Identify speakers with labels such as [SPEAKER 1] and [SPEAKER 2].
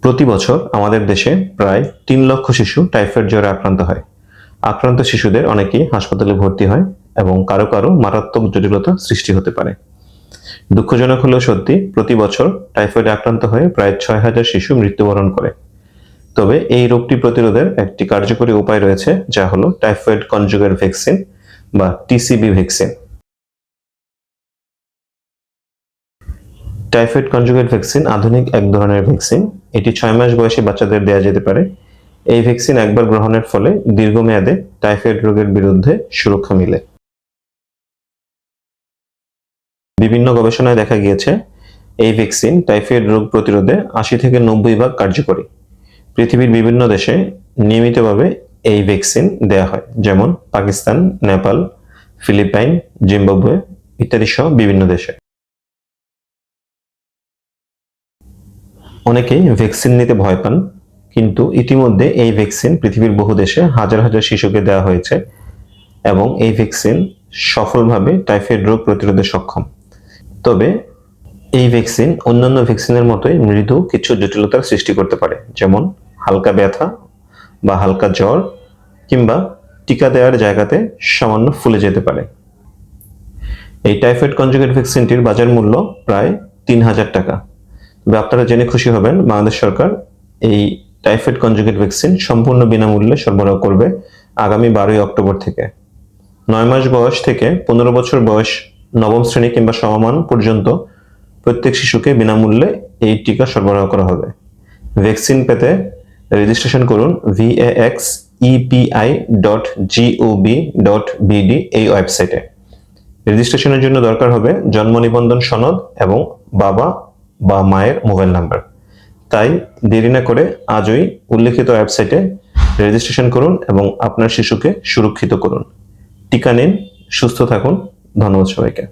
[SPEAKER 1] প্রতি বছর আমাদের দেশে প্রায় ৩ লক্ষ শিশু টাইফয়েড জ্বরে আক্রান্ত হয়। আক্রান্ত শিশুদের অনেকেই হাসপাতালে ভর্তি হয় এবং কারো কারো মারাত্মক জটিলতা সৃষ্টি হতে পারে। দুঃখজনক হলেও সত্যি, প্রতি বছর টাইফয়েডে আক্রান্ত হয়ে প্রায় ৬,০০০ শিশু মৃত্যুবরণ করে। তবে এই রোগটি প্রতিরোধের একটি কার্যকরী উপায় রয়েছে, যা হলো টাইফয়েড কনজুগেট ভ্যাকসিন বা TCB vaccine. Typhoid conjugate vaccine আধুনিক এক ধরনের ভ্যাকসিন। এটি ৬ মাস বয়সী বাচ্চাদের দেওয়া যেতে পারে। এই ভ্যাকসিন একবার গ্রহণের ফলে দীর্ঘমেয়াদে টাইফয়েড রোগের বিরুদ্ধে সুরক্ষা মিলে। বিভিন্ন গবেষণায় দেখা গিয়েছে এই ভ্যাকসিন টাইফয়েড রোগ প্রতিরোধে ৮০ থেকে ৯০ ভাগ কার্যকরী। পৃথিবীর বিভিন্ন দেশে নিয়মিতভাবে এই ভ্যাকসিন দেয়া হয়, যেমন পাকিস্তান, নেপাল, ফিলিপাইন, জিম্বাবুয়ে ইত্যাদি সহ বিভিন্ন দেশে। অনেকেই ভ্যাকসিন নিতে ভয় পান, কিন্তু ইতিমধ্যে এই ভ্যাকসিন পৃথিবীর বহু দেশে হাজার হাজার শিশুকে দেওয়া হয়েছে এবং এই ভ্যাকসিন সফলভাবে টাইফয়েড রোগ প্রতিরোধে সক্ষম। তবে এই ভ্যাকসিন অন্যান্য ভ্যাকসিনের মতোই মৃদু কিছু জটিলতার সৃষ্টি করতে পারে, যেমন হালকা ব্যথা বা হালকা জ্বর, কিংবা টিকা দেওয়ার জায়গাতে সামান্য ফুলে যেতে পারে। এই টাইফয়েড কনজুগেট ভ্যাকসিনটির বাজার মূল্য প্রায় ৩,০০০ টাকা। তবে আপনারা জেনে খুশি হবেন, বাংলাদেশ সরকার এই টাইফয়েড কনজুগেট ভ্যাকসিন সম্পূর্ণ বিনামূল্যে সরবরাহ করবে আগামী ১২ই অক্টোবর থেকে। ৯ মাস বয়স থেকে ১৫ বছর বয়স, নবম শ্রেণী কিংবা সমমান পর্যন্ত প্রত্যেক শিশুকে বিনামূল্যে এই টিকা সরবরাহ করা হবে। ভ্যাকসিন পেতে রেজিস্ট্রেশন করুন vaxepi.gov.bd এই ওয়েবসাইটে। রেজিস্ট্রেশনের জন্য দরকার হবে জন্ম নিবন্ধন সনদ এবং বাবা বা মায়ের মোবাইল নাম্বার। তাই দেরি না করে আজই উল্লেখিত ওয়েবসাইটে রেজিস্ট্রেশন করুন এবং আপনার শিশুকে সুরক্ষিত করুন। টিকা নিন, সুস্থ থাকুন। ধন্যবাদ সবাইকে।